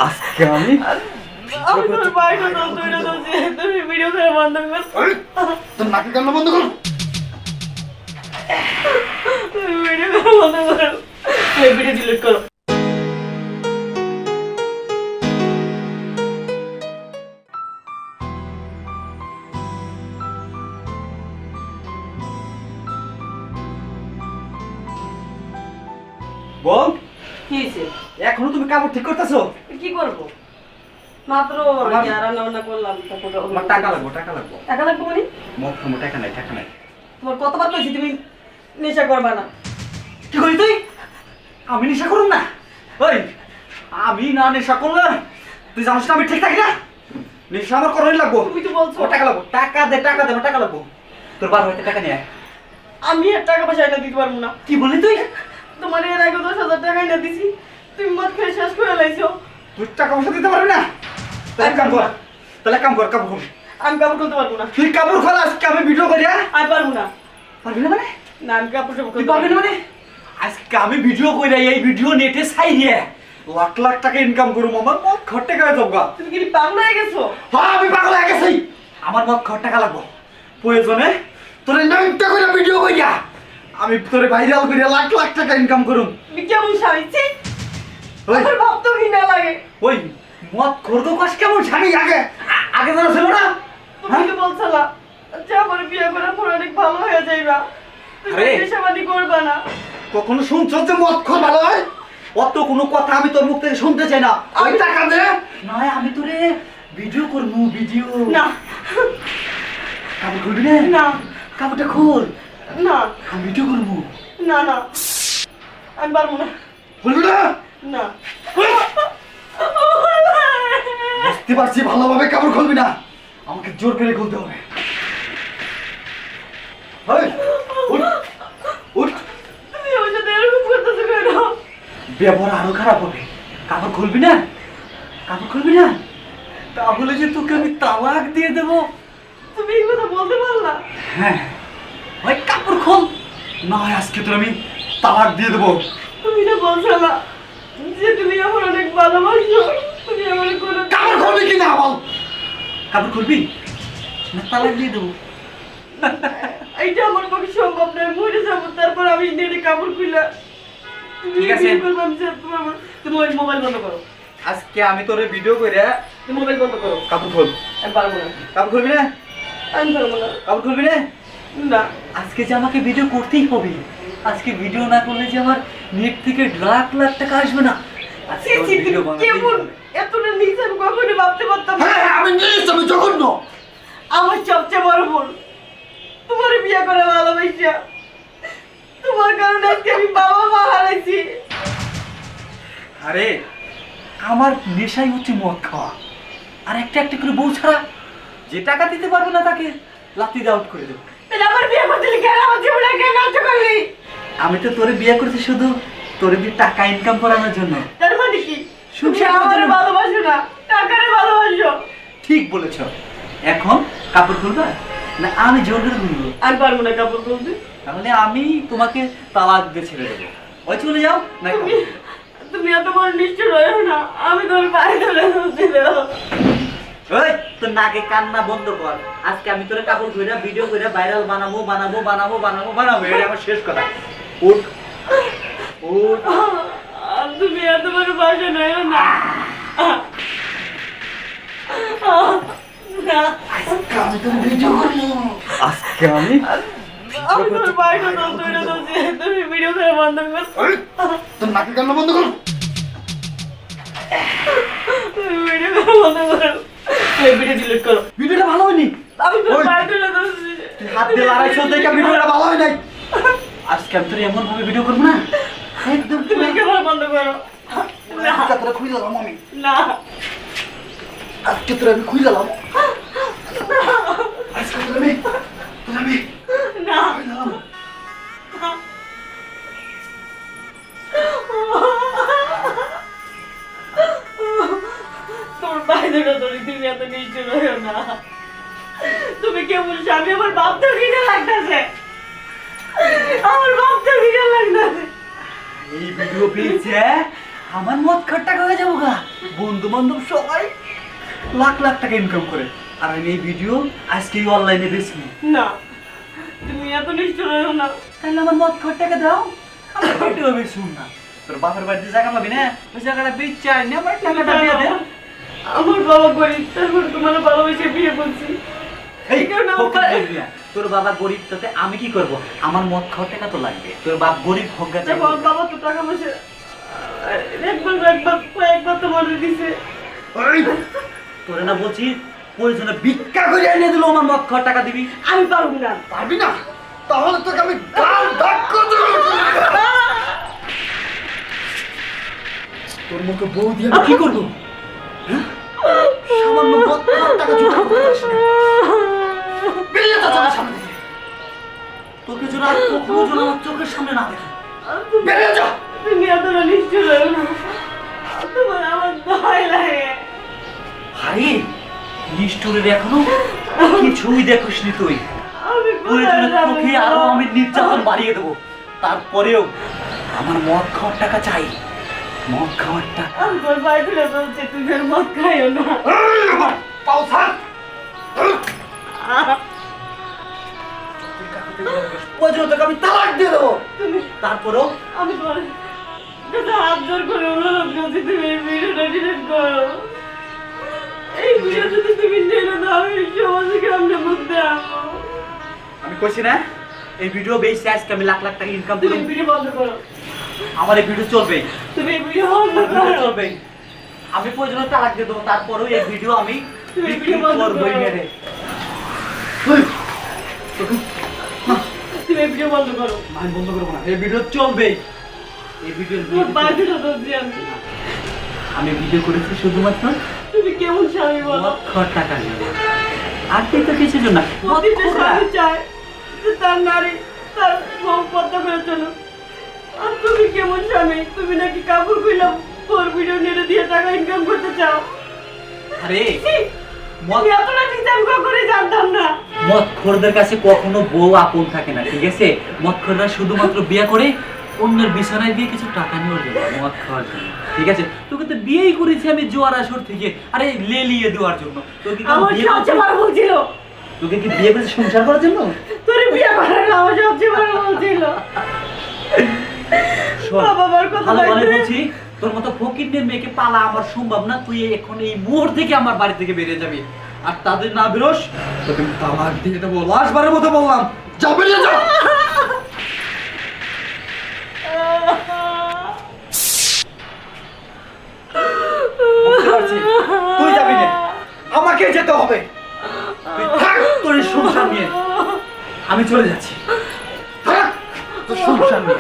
আজকে আমি তোর বাইরে তো তুমি ভিডিও করে বন্ধ কর। তোর নাকি কান্না বন্ধ কর। তুমি ভিডিও করে বন্ধ করো। এই ভিডিও ডিলিট করো। বল, কি হয়েছে? এখনো তুমি কাপড় ঠিক করতেছো? কি করবো? মাত্র আমার- রান্না করলাম। আমার টাকা লাগবে, টাকা লাগবে। টাকা লাগবে মানে? মদ খামো, টাকা নাই, টাকা নাই। তোমার কতবার কইছি তুমি নেশা করবা না। কি করি তুই? আমি নেশা করুন না? ওই, আমি না নেশা করলে তুই জানিস না আমি ঠিক থাকি না? নেশা আমার করাই লাগবো। তুমি তো বলছো। ও টাকা লাগবো, টাকা দে, টাকা দে, আমার টাকা লাগবো। তোর বার হইতে টাকা নিয়ে আয়। আমি আর টাকা পয়সা এনে দিতে পারবো না। কি বললি তুই? তোমার এর আগে 10,000 টাকা এনে দিছি, তুমি মদ খেয়ে শেষ করে লাইছো। তুই টাকা পয়সা দিতে পারবি না? তাহলে এক কাম কর, তাহলে এক কাম কর, কাপড় খোল। আমি কাপড় খুলতে পারবো না। তুই কাপড় খোল, আজকে আমি ভিডিও করি। আমি পারবো না। পারবি না মানে? না আমি কাপড় তুই খুলতে পারবি না মানে? আজকে আমি ভিডিও করি, এই ভিডিও নেটে ছাই দিয়ে লাখ লাখ টাকা ইনকাম করবো। আমার মদ ঘর টাকা হয়ে যাবো। তুমি কি পাগল হয়ে গেছো? হ্যাঁ, আমি পাগল হয়ে গেছি। আমার মদ ঘর টাকা লাগবো। প্রয়োজনে তোরে নামটা করে ভিডিও করিয়া আমি তোরে ভাইরাল করিয়া লাখ লাখ টাকা ইনকাম করুম। তুমি কেমন স্বামী? ওই আমার ভাবতেও ঘৃণা লাগে। ওই মদ খোরগো কাজ কেমন স্বামী আগে আগে জানা ছিল না? তুমি তো বলছিলা যে আমার বিয়ে করার পর অনেক ভালো হয়ে যাইবা, তুমি আরে। নেশাবাদি করবা না। কখনো শুনছ যে মদ খোর ভালো হয়? অত কোনো কথা আমি তোর মুখ থেকে শুনতে চাই না। ওই টাকা দে, নয় আমি তোরে ভিডিও করবো, ভিডিও। না কাপড় খুলবি না? না কাপড়টা খোল, না আমি ভিডিও করবো। না না আমি পারবো না। খুলবি না? না বুঝতে পারছি ভালোভাবে কাপড় খুলবি না, আমাকে জোর করে খুলতে হবে। ওই, উঠ, উঠ। তুমি আমার সাথে এরকম করতেছো কেন? ব্যবহার আরো খারাপ হবে। কাপড় খুলবি না? কাপড় খুলবি না? তাহলে যে তোকে আমি তালাক দিয়ে দেবো। তুমি এই কথা বলতে পারলা? হ্যাঁ, ওই কাপড় খোল, না হয় আজকে তোর আমি তালাক দিয়ে দেবো। তুমি না বলছিলা যে তুমি আমার অনেক ভালোবাসো, তুমি আমার কোনো কাপড় খুলবি কি না বল? কাপড় খুলবি না তালাক দিয়ে দেবো? এইটা আমার পক্ষে সম্ভব নয়। মরে যাবো, তারপর আমি নেটে কাপড় খুলে ঠিক আছে। তুমি ওই মোবাইল বন্ধ করো। আজকে আমি তোরে ভিডিও করে তুমি মোবাইল বন্ধ করো। কাপড় খোল। আমি পারবো না। কাপড় খুলবি না? আমি পারবো না। কাপড় খুলবি না? না আজকে যে আমাকে ভিডিও করতেই হবে। আজকে ভিডিও না করলে যে আমার নেট থেকে লাখ লাখ টাকা আসবে না। আজকে আমার ভিডিও বানাতেই কেমন হবে। এতটা নিজ আমি কখনো ভাবতে পারতাম না। হ্যাঁ, আমি নিস, আমি জঘন্য। আমার সবচেয়ে বড় ভুল তোমার বিয়ে করে ভালোবাসা। তোমার কারণে আজকে আমি বাবা মা হারাইছি। আরে আমার নেশাই হচ্ছে মদ খাওয়া, আর একটা একটা করে বউ ছাড়া। যে টাকা দিতে পারবে না তাকে লাথি দিয়ে আউট করে দেবো। তাহলে আমার বিয়ে করতে কেন আমার জীবনে কেন নষ্ট করলি? আমি তো তোরে বিয়ে করছি শুধু তোরে দিয়ে টাকা ইনকাম করানোর জন্য। তার মানে কি তুমি সংসার করার আমার জন্য। ভালোবাসো না, টাকারে ভালোবাসো? ঠিক বলেছ। এখন কাপড় খুলবা না আমি জোর করে খুলবো? আমি পারবো না কাপড় খুলতে। তাহলে আমি তোমাকে তালাক দিয়ে ছেড়ে দেবো। ওই চলে যাও না। তুমি তুমি এত বড় নিষ্ঠুর হয়েও না, আমি তোর পায়ে ধরে বলছিল। ওই তোর নাকে কান্না বন্ধ কর। আজকে আমি তোর কাপড় ধরে ভিডিও করে ভাইরাল বানাবো বানাবো বানাবো বানাবো বানাবো, এটা আমার শেষ কথা। উঠ, উঠ। তুমি এত বড় বাসা নয় না। না আমি তোর ভিডিও করবো। আজকে আমি আমি তোর পায়ে ধরে বলছি তুমি ভিডিও করে বন্ধ কর। তোর নাকে কান্না বন্ধ কর। তুমি ভিডিও করে বন্ধ করো। এই ভিডিও ডিলিট করো। ভিডিওটা ভালো হয়নি। আমি তোর ওই, পায়ে ধরে বলছি। তুই হাত দিয়ে লড়াইছো দেখে ভিডিওটা ভালো হয় নাই। আজকে আমি তোর এমন ভাবে ভিডিও করবো না, একদম তুমি ক্যামেরা বন্ধ করো। না তোরা খুঁজে দিলাম আমি। না আজকে তোরা আমি খুঁজে দিলাম। আজকে তোরা আমি না খুঁজে দিলাম। তোমার পায়ে ধরে ধরি, তুমি এত নিষ্ঠুর হয়েও না। তুমি কেমন স্বামী? আমার বাপটা ঘৃণা লাগতেছে, আমার বাপটা ঘৃণা লাগতেছে। এই ভিডিও পেয়েছে আমার মদ খাওয়ার টাকা হয়ে যাবো গা। বন্ধু বান্ধব সবাই লাখ লাখ টাকা ইনকাম করে, আর আমি এই ভিডিও আজকেই অনলাইনে বেশি। না, তুমি এত নিষ্ঠুর হও না। তাহলে আমার মদ খাওয়ার টাকা দাও, আমি ভিডিও বেশি না। তোর বাপের বাড়িতে জায়গা পাবি না, ওই জায়গাটা বেচে আনি, আমার টাকাটা দিয়ে দে। আমার বাবা গরিব, তারপর তোমার ভালোবেসে বিয়ে করছি। এই এই কারণে আমার ফকির বলবি না। তোর বাবা গরিব, তাতে আমি কি করব? আমার মদ খাওয়ার টাকা তো লাগবে। তোর বাপ গরিব হোক গা, দেখো, আমার বাবা তো টাকা পয়সা কয়েকবার তোমার দিছে। তোরে না বলছি প্রয়োজনে ভিক্ষা করে এনে দিল, আমার মদ খাওয়ার টাকা দিবি। আমি পারবো না। পারবি না? তাহলে তোকে আমি গাল ধাক্কা দেবো। তোর মুখে বউ দিয়ে আমি কি করবো? হ্যাঁ? সামান্য মদ খাওয়ার টাকা জোগাড় করতে পারিস না। বেরিয়ে যা চোখের সামনে থেকে। তোকে যেন আর কখনো যেন আমার চোখের সামনে না দেখি। বেরিয়ে যা। তুমি এতটা নিষ্ঠুর হও না। তোমার আমার ভয় লাগে। আরে নিষ্ঠুরের এখনো কিছুই দেখোসনি তুই। আমি প্রয়োজনে কোথায় তোকে যাবো? আরো আমি নির্যাতন বাড়িয়ে দেবো, তারপরেও আমার মদ খাওয়ার টাকা চাই। মদ খাওয়ার টাকা। আমি তোর ভাই তুলে বলছি, তুমি আর মদ খাইও না। এই, আমার পাও ছাড়। প্রয়োজনে তোকে আমি তালাক দিয়ে দেবো, তুমি, তারপরেও আমি তোমার কাছে হাত জোর করে অনুরোধ করছি, তুমি এই ভিডিওটা ডিলিট করো। এই ভিডিও যদি তুমি টেনে দাও, আমি সমাজে কেমনে বুঝতে আসবো? আমি কইছি না এই ভিডিও বেশি আজকে আমি লাখ লাখ টাকা ইনকাম তুমি করব। ভিডিও বন্ধ করো। আমার এই ভিডিও চলবে, তুমি এই ভিডিও বন্ধ করো। চলবে। আমি প্রয়োজনে তালাক দিয়ে দেবো, তারপরেও এই ভিডিও আমি তুমি বিক্রি ভিডিও বন্ধ করবই করো। মেরে। তুমি এই ভিডিও বন্ধ করো। আমি বন্ধ করবো না, এই ভিডিও চলবে। এই ভিডিও তোমার পায়ে দুটো ধরছি আমি। আমি ভিডিও করেছি শুধুমাত্র তুমি কেমন স্বামী বলো? মদ খাওয়ার টাকা নিয়ে। আর তুই তো কিছুর জন্য না। মদ প্রতিটা খোর না। স্বামী চায় যে তার নারী তার বউ পদ্মা করে চলুক। আর তুমি কেমন স্বামী? তুমি নাকি কাপড় খুইলাম তোর ভিডিও নেড়ে দিয়ে টাকা ইনকাম করতে চাও। আরে ছি! মদ তুমি এতটা ঠিক আমি কখনোই জানতাম না। মদ খোরদের কাছে কখনো বউ আপন থাকে না, ঠিক আছে? মদ খোররা শুধুমাত্র বিয়ে করে অন্যের বিছানায় দিয়ে কিছু টাকা নিয়ে যাবে মদ খাওয়ার জন্য, ঠিক আছে? তোকে তো বিয়েই করেছি আমি জোয়ার আসর থেকে, আরে লেলিয়ে দেওয়ার জন্য। তোকে কি আমার বিয়ে সবচেয়ে করেছি? বড় ভুল ছিল। তোকে কি বিয়ে করেছি সংসার করার জন্য? তোর বিয়ে করার না আমার সবচেয়ে বড় ভুল ছিল। শোন, বাবা আমার কথা ভালো ভালো লাগবে। বলছি, তোর মতো ফকিরদের মেয়েকে পালা আমার সম্ভব না। তুই এখন এই মুহূর্ত থেকে আমার বাড়ি থেকে বেরিয়ে যাবি, আর তাদের না বেরোস তোকে আমি তালাক দিয়ে দেবো। লাস্টবারের মতো বললাম, যা বেরিয়ে যা। বুঝতে পারছি তুই যাবি না, আমাকে যেতে হবে। তুই থাক তোর এই সংসার নিয়ে। আমি চলে যাচ্ছি, থাক, তোর সংসার নিয়ে।